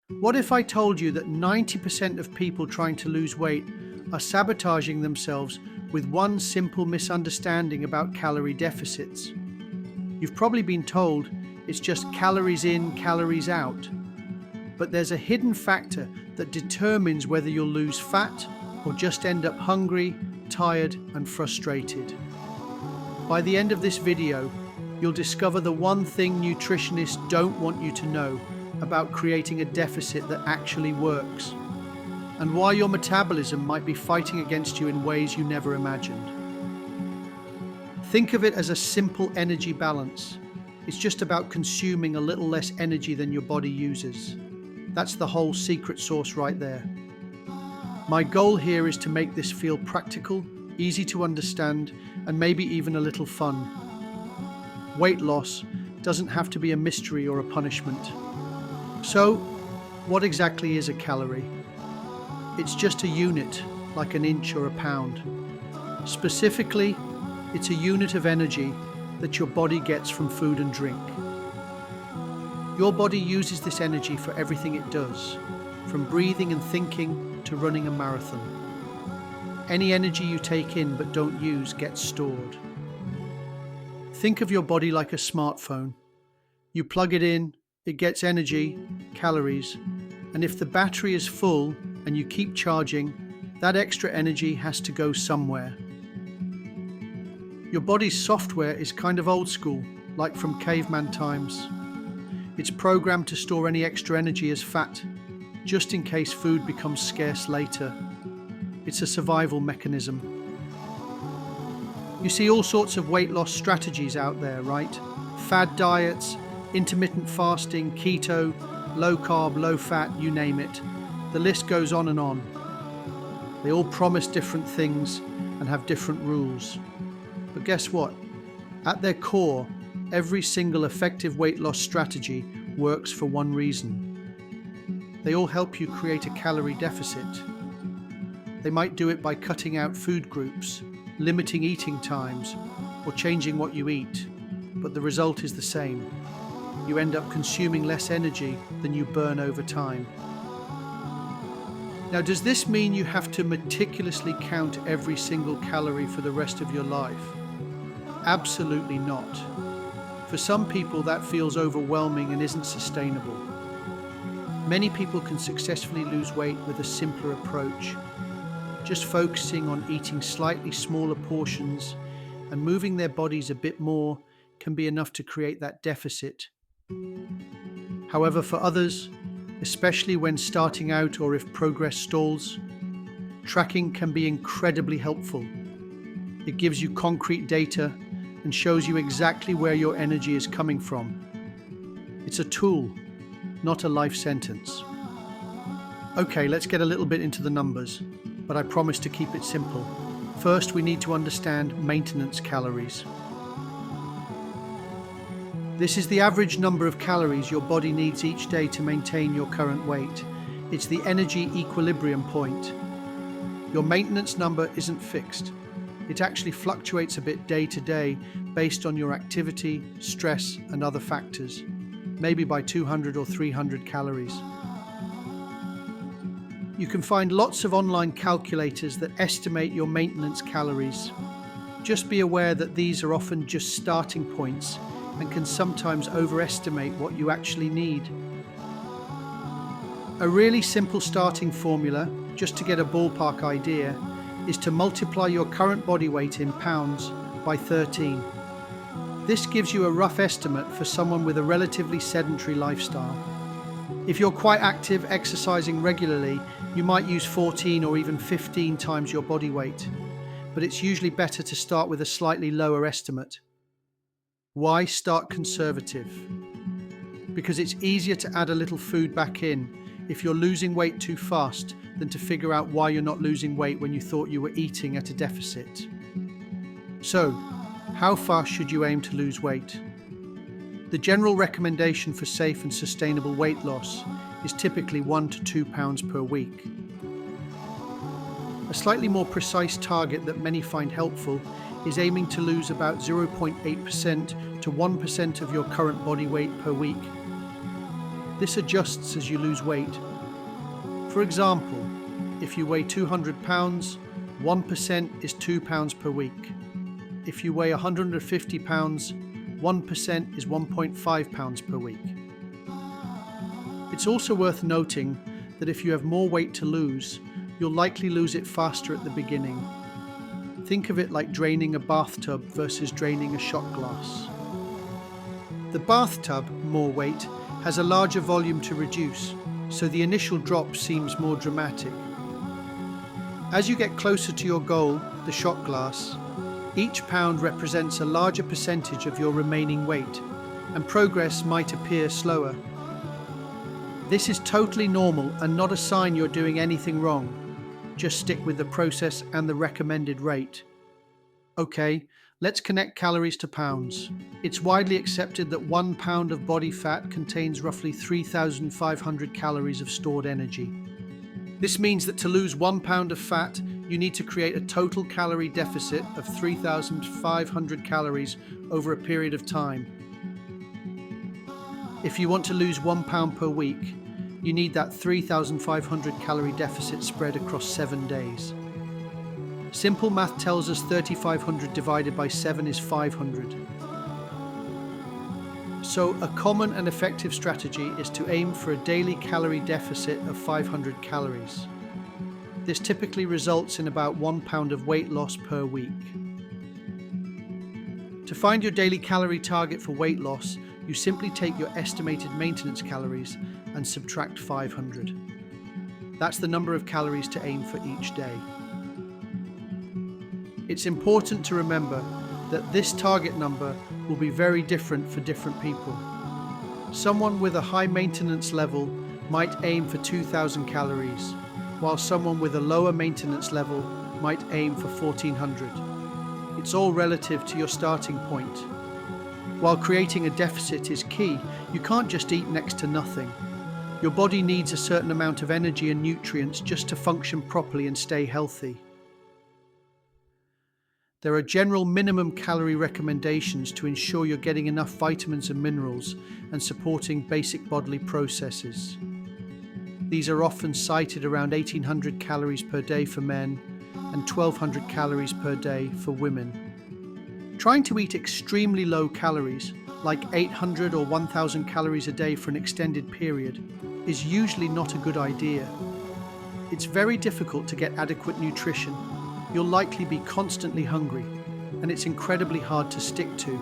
What if I told you that 90% of people trying to lose weight are sabotaging themselves with one simple misunderstanding about calorie deficits? You've probably been told it's just calories in, calories out. But there's a hidden factor that determines whether you'll lose fat or just end up hungry, tired, and frustrated. By the end of this video, you'll discover the one thing nutritionists don't want you to know about creating a deficit that actually works, and why your metabolism might be fighting against you in ways you never imagined. Think of it as a simple energy balance. It's just about consuming a little less energy than your body uses. That's the whole secret sauce right there. My goal here is to make this feel practical, easy to understand, and maybe even a little fun. Weight loss doesn't have to be a mystery or a punishment. So, what exactly is a calorie? It's just a unit, like an inch or a pound. Specifically, it's a unit of energy that your body gets from food and drink. Your body uses this energy for everything it does, from breathing and thinking to running a marathon. Any energy you take in but don't use gets stored. Think of your body like a smartphone. You plug it in, it gets energy, calories, and if the battery is full and you keep charging, that extra energy has to go somewhere. Your body's software is kind of old school, like from caveman times. It's programmed to store any extra energy as fat, just in case food becomes scarce later. It's a survival mechanism. You see all sorts of weight loss strategies out there, right? Fad diets, intermittent fasting, keto, low carb, low fat, you name it. The list goes on and on. They all promise different things and have different rules. But guess what? At their core, every single effective weight loss strategy works for one reason. They all help you create a calorie deficit. They might do it by cutting out food groups, limiting eating times, or changing what you eat, but the result is the same. You end up consuming less energy than you burn over time. Now, does this mean you have to meticulously count every single calorie for the rest of your life? Absolutely not. For some people, that feels overwhelming and isn't sustainable. Many people can successfully lose weight with a simpler approach. Just focusing on eating slightly smaller portions and moving their bodies a bit more can be enough to create that deficit. However, for others, especially when starting out or if progress stalls, tracking can be incredibly helpful. It gives you concrete data and shows you exactly where your energy is coming from. It's a tool, not a life sentence. Okay, let's get a little bit into the numbers, but I promise to keep it simple. First, we need to understand maintenance calories. This is the average number of calories your body needs each day to maintain your current weight. It's the energy equilibrium point. Your maintenance number isn't fixed. It actually fluctuates a bit day to day based on your activity, stress, and other factors, maybe by 200 or 300 calories. You can find lots of online calculators that estimate your maintenance calories. Just be aware that these are often just starting points and can sometimes overestimate what you actually need. A really simple starting formula, just to get a ballpark idea, is to multiply your current body weight in pounds by 13. This gives you a rough estimate for someone with a relatively sedentary lifestyle. If you're quite active, exercising regularly, you might use 14 or even 15 times your body weight, but it's usually better to start with a slightly lower estimate. Why start conservative? Because it's easier to add a little food back in if you're losing weight too fast than to figure out why you're not losing weight when you thought you were eating at a deficit. So, how fast should you aim to lose weight? The general recommendation for safe and sustainable weight loss is typically 1 to 2 pounds per week. A slightly more precise target that many find helpful is aiming to lose about 0.8% to 1% of your current body weight per week. This adjusts as you lose weight. For example, if you weigh 200 pounds, 1% is 2 pounds per week. If you weigh 150 pounds, 1% is 1.5 pounds per week. It's also worth noting that if you have more weight to lose, you'll likely lose it faster at the beginning. Think of it like draining a bathtub versus draining a shot glass. The bathtub, more weight, has a larger volume to reduce, so the initial drop seems more dramatic. As you get closer to your goal, the shot glass, each pound represents a larger percentage of your remaining weight, and progress might appear slower. This is totally normal and not a sign you're doing anything wrong. Just stick with the process and the recommended rate. Okay, let's connect calories to pounds. It's widely accepted that 1 pound of body fat contains roughly 3,500 calories of stored energy. This means that to lose 1 pound of fat, you need to create a total calorie deficit of 3,500 calories over a period of time. If you want to lose 1 pound per week, you need that 3,500 calorie deficit spread across 7 days. Simple math tells us 3,500 divided by 7 is 500. So a common and effective strategy is to aim for a daily calorie deficit of 500 calories. This typically results in about 1 pound of weight loss per week. To find your daily calorie target for weight loss, you simply take your estimated maintenance calories and subtract 500. That's the number of calories to aim for each day. It's important to remember that this target number will be very different for different people. Someone with a high maintenance level might aim for 2,000 calories, while someone with a lower maintenance level might aim for 1,400. It's all relative to your starting point. While creating a deficit is key, you can't just eat next to nothing. Your body needs a certain amount of energy and nutrients just to function properly and stay healthy. There are general minimum calorie recommendations to ensure you're getting enough vitamins and minerals and supporting basic bodily processes. These are often cited around 1,800 calories per day for men and 1,200 calories per day for women. Trying to eat extremely low calories, like 800 or 1,000 calories a day for an extended period, is usually not a good idea. It's very difficult to get adequate nutrition. You'll likely be constantly hungry, and it's incredibly hard to stick to.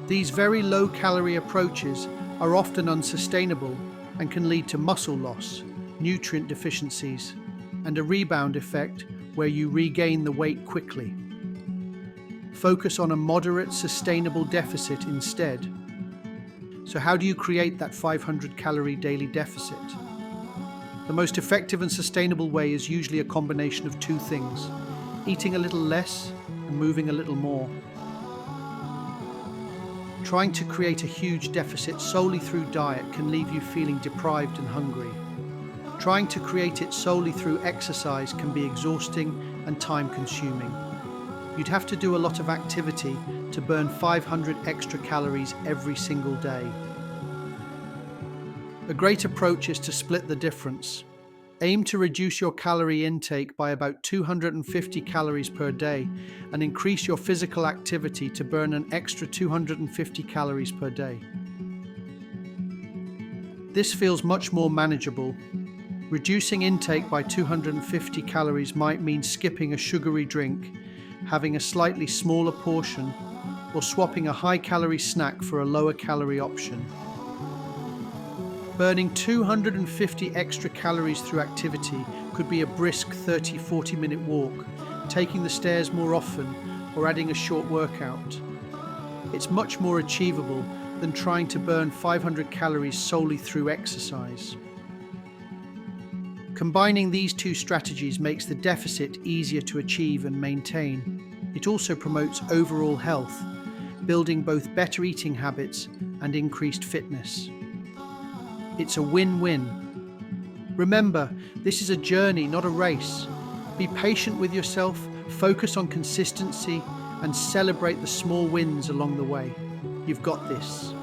These very low-calorie approaches are often unsustainable and can lead to muscle loss, nutrient deficiencies, and a rebound effect where you regain the weight quickly. Focus on a moderate, sustainable deficit instead. So how do you create that 500-calorie daily deficit? The most effective and sustainable way is usually a combination of two things: eating a little less and moving a little more. Trying to create a huge deficit solely through diet can leave you feeling deprived and hungry. Trying to create it solely through exercise can be exhausting and time-consuming. You'd have to do a lot of activity to burn 500 extra calories every single day. A great approach is to split the difference. Aim to reduce your calorie intake by about 250 calories per day and increase your physical activity to burn an extra 250 calories per day. This feels much more manageable. Reducing intake by 250 calories might mean skipping a sugary drink, having a slightly smaller portion, or swapping a high-calorie snack for a lower-calorie option. Burning 250 extra calories through activity could be a brisk 30-40 minute walk, taking the stairs more often, or adding a short workout. It's much more achievable than trying to burn 500 calories solely through exercise. Combining these two strategies makes the deficit easier to achieve and maintain. It also promotes overall health, building both better eating habits and increased fitness. It's a win-win. Remember, this is a journey, not a race. Be patient with yourself, focus on consistency, and celebrate the small wins along the way. You've got this.